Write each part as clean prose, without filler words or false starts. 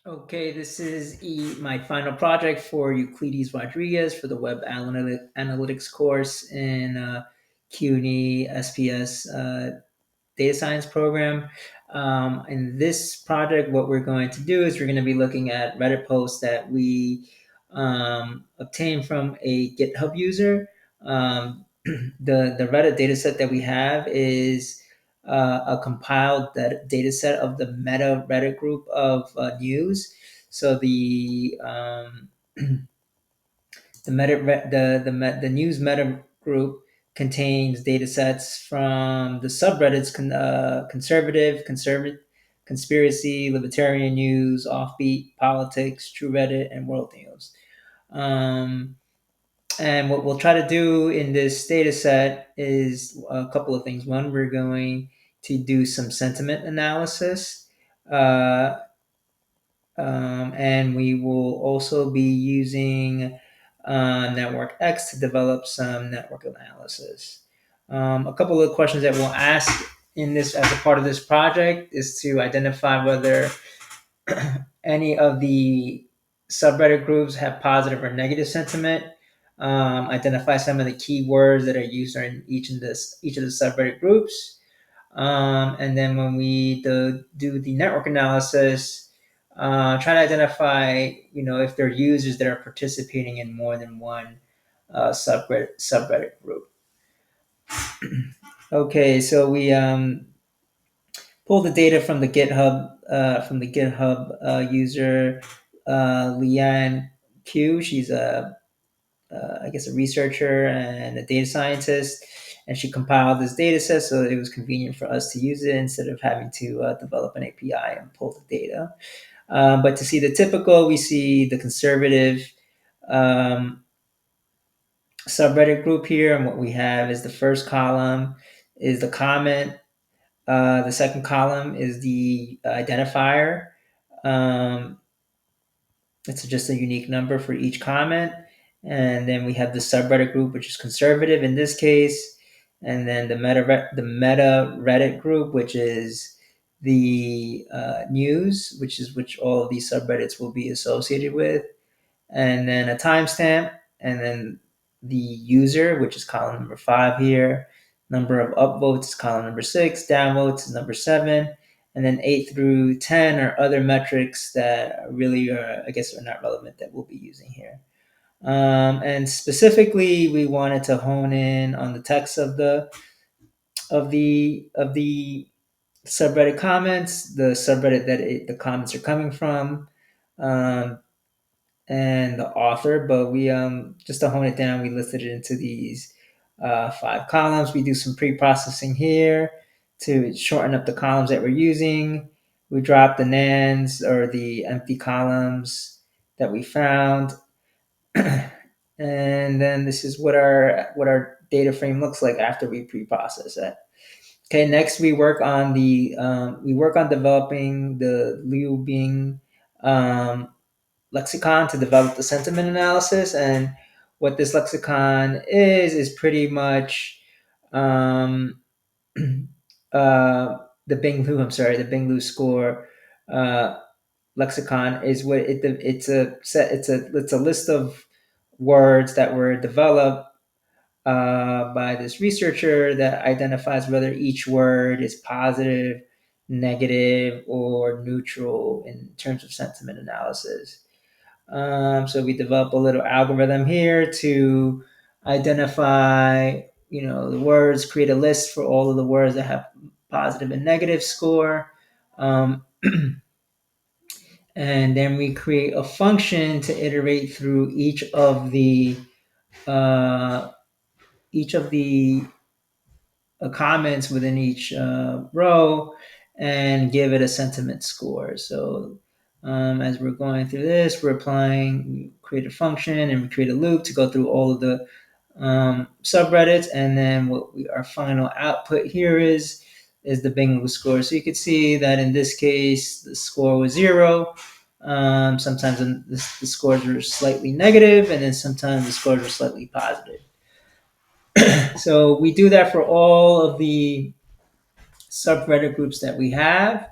Okay, this is my final project for Euclides Rodriguez for the Analytics course in CUNY SPS data science program. In this project, what we're going to do is we're going to be looking at Reddit posts that we obtained from a GitHub user. The Reddit dataset that we have is a compiled data set of the meta Reddit group of news. So the news meta group contains data sets from the subreddits conspiracy, libertarian news, offbeat, politics, true Reddit, and world news. Um, and what we'll try to do in this data set is a couple of things. One, we're going to do some sentiment analysis. Uh, and we will also be using Networkx to develop some network analysis. A couple of questions that we'll ask in this as a part of this project is to identify whether any of the subreddit groups have positive or negative sentiment. Identify some of the key words that are used in each of the subreddit groups. And then when we do the network analysis, try to identify, if there are users that are participating in more than one subreddit group. Okay, so we pull the data from the GitHub user Leanne Q. She's I guess a researcher and a data scientist, and she compiled this data set so it was convenient for us to use it instead of having to develop an API and pull the data. But to see the typical, we see the conservative um, subreddit group here, and what we have is the first column is the comment. The second column is the identifier. Um, it's just a unique number for each comment. And then we have the subreddit group, which is conservative in this case. And then the meta Reddit group, which is the news, which all of these subreddits will be associated with. And then a timestamp, and then the user, which is column number 5 here. Number of upvotes is column number 6. Downvotes is number 7. And then 8 through 10 are other metrics that really are, I guess, are not relevant that we'll be using here. And specifically, we wanted to hone in on the text of the subreddit comments, the subreddit that the comments are coming from, um, and the author. But we just to hone it down, we listed it into these 5 columns. We do some pre-processing here to shorten up the columns that we're using. We drop the nans or the empty columns that we found. And then this is what our data frame looks like after we pre-process it. Okay, next we work on developing the Liu Bing lexicon to develop the sentiment analysis. And what this lexicon is pretty much um, the Bing Lu score uh, lexicon is what it's a list of words that were developed by this researcher that identifies whether each word is positive, negative, or neutral in terms of sentiment analysis. So we develop a little algorithm here to identify, the words, create a list for all of the words that have positive and negative score. Um, and then we create a function to iterate through uh, each of the comments within each row and give it a sentiment score. So as we're going through this, we create a function and we create a loop to go through all of the subreddits, and then our final output here is the Bingo score. So you can see that in this case, the score was 0. Sometimes the scores were slightly negative, and then sometimes the scores were slightly positive. So we do that for all of the subreddit groups that we have.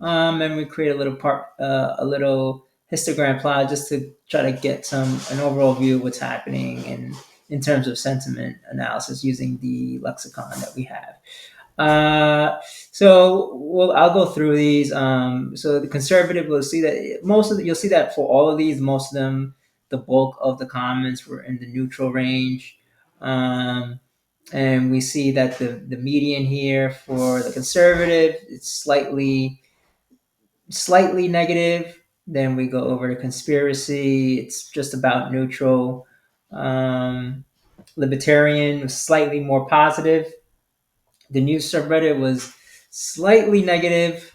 and we create a little histogram plot just to try to get an overall view of what's happening in terms of sentiment analysis using the lexicon that we have. Uh, I'll go through these. So the conservative will see that you'll see that for all of these, most of them, the bulk of the comments were in the neutral range. Um, and we see that the median here for the conservative it's slightly negative. Then we go over to conspiracy. It's just about neutral. Libertarian was slightly more positive. The news subreddit was slightly negative.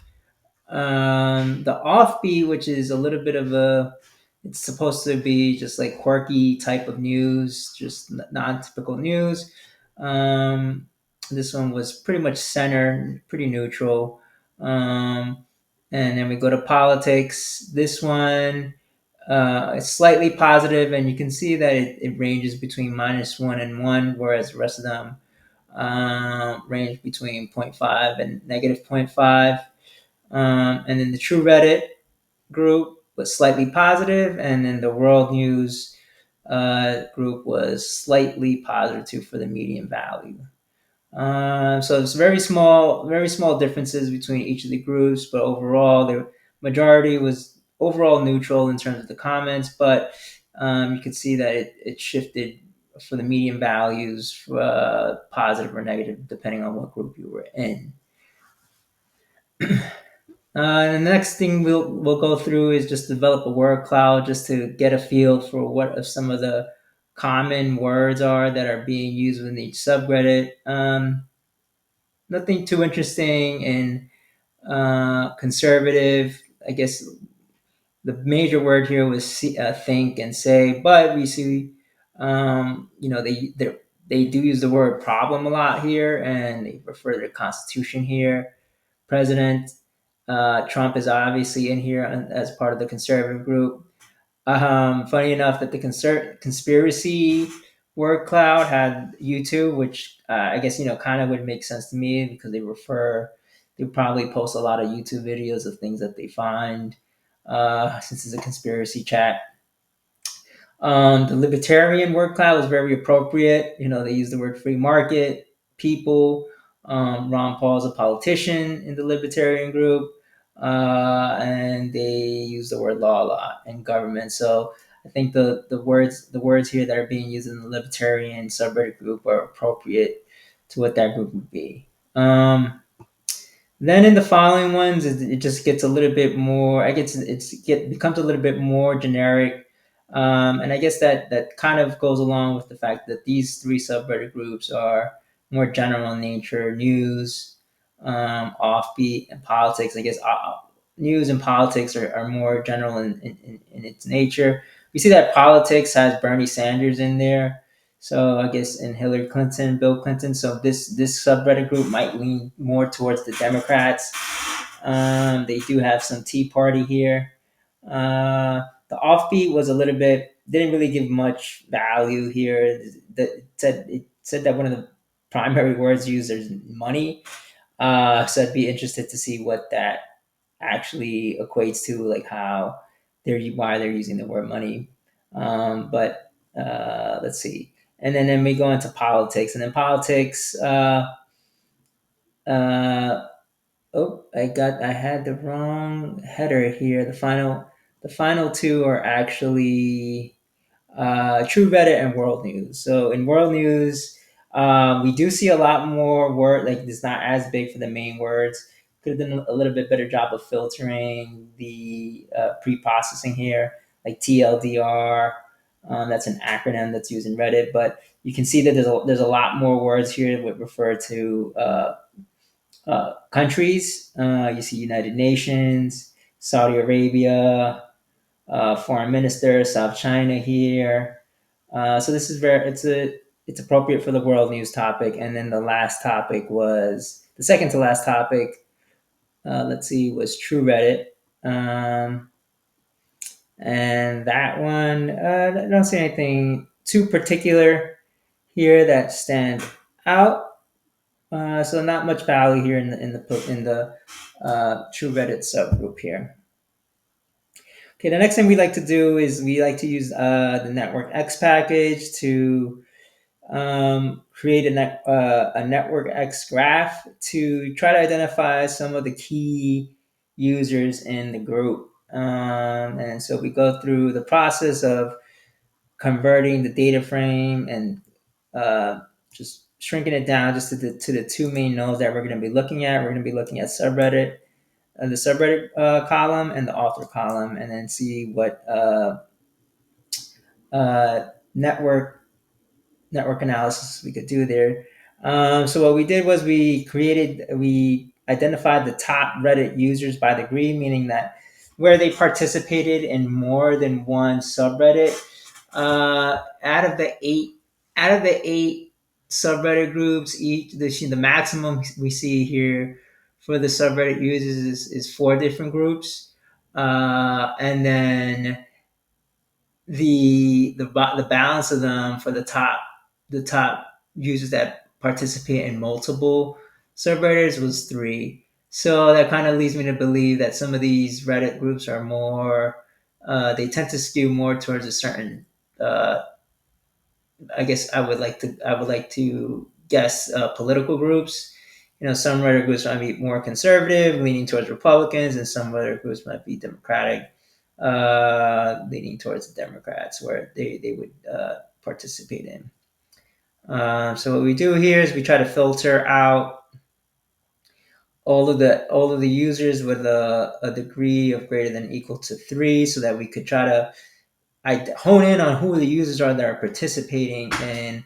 The offbeat, which is a little bit of it's supposed to be just like quirky type of news, just non-typical news. Um, this one was pretty much center, pretty neutral. Um, and then we go to politics. This one is slightly positive, and you can see that it ranges between -1 and 1, whereas the rest of them range between zero point 0.5 and negative zero point 0.5. And then the True Reddit group was slightly positive, and then the World News group was slightly positive too for the median value. So it's very small differences between each of the groups, but overall, the majority was overall neutral in terms of the comments. But you could see that it shifted for the median values, positive or negative, depending on what group you were in. And the next thing we'll go through is just develop a word cloud, just to get a feel for what some of the common words are that are being used within each subreddit. Nothing too interesting and conservative. I guess the major word here was think and say, but we see, they do use the word problem a lot here, and they refer to the Constitution here. President Trump is obviously in here as part of the conservative group. Funny enough that the conspiracy word cloud had YouTube, which I guess kind of would make sense to me because they probably post a lot of YouTube videos of things that they find, since it's a conspiracy chat. The libertarian word cloud was very appropriate. They use the word free market, people. Ron Paul's a politician in the libertarian group, and they use the word law a lot and government. So I think the words here that are being used in the libertarian subreddit group are appropriate to what that group would be. Then in the following ones, it just gets a little bit more. I guess becomes a little bit more generic, and I guess that kind of goes along with the fact that these three subreddit groups are more general in nature: news, offbeat, and politics. I guess news and politics are more general in its nature. We see that politics has Bernie Sanders in there. So I guess in Hillary Clinton, Bill Clinton. So this subreddit group might lean more towards the Democrats. They do have some Tea Party here. The offbeat was a little bit didn't really give much value here. It said that one of the primary words used is money. So I'd be interested to see what that actually equates to, like why they're using the word money. But let's see. And then we go into politics, and then politics. Uh, I had the wrong header here. The final two are actually True Reddit and World News. So in World News, we do see a lot more word, like it's not as big for the main words. Could have done a little bit better job of filtering the pre-processing here, like TLDR. That's an acronym that's used in Reddit, but you can see that there's a lot more words here that refer to countries. You see United Nations, Saudi Arabia, foreign minister, South China here. So this is it's appropriate for the world news topic. And then the second to last topic. Let's see, was True Reddit. And that one, I don't see anything too particular here that stand out. So not much value here in the True Reddit subgroup here. Okay, the next thing we like to do is we like to use the Networkx package to create a Networkx graph to try to identify some of the key users in the group. And so we go through the process of converting the data frame and just shrinking it down just to the two main nodes that we're going to be looking at. We're going to be looking at subreddit, the subreddit column and the author column, and then see what uh, network network analysis we could do there. So what we did was we identified the top Reddit users by degree, meaning that where they participated in more than one subreddit. Out of the eight subreddit groups, the maximum we see here for the subreddit users is four different groups, and then the balance of them for the top users that participate in multiple subreddits was three. So that kind of leads me to believe that some of these Reddit groups are more they tend to skew more towards a certain uh, I guess I would like to guess political groups. Some Reddit groups might be more conservative, leaning towards Republicans, and some Reddit groups might be Democratic, leaning towards the Democrats, where they would participate in. So what we do here is we try to filter out all of the users with a degree of greater than or equal to three, so that we could try to hone in on who the users are that are participating in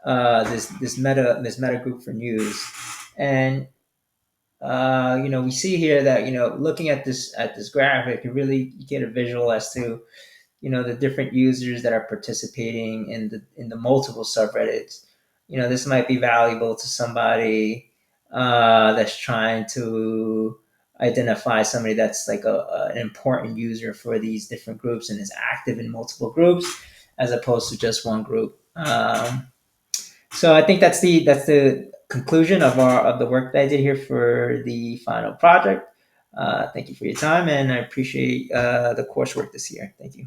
this meta group for news. And we see here that looking at this graphic, you really get a visual as to the different users that are participating in the multiple subreddits. This might be valuable to somebody that's trying to identify somebody that's like an important user for these different groups and is active in multiple groups as opposed to just one group. So I think that's the conclusion of the work that I did here for the final project. Thank you for your time, and I appreciate the coursework this year. Thank you.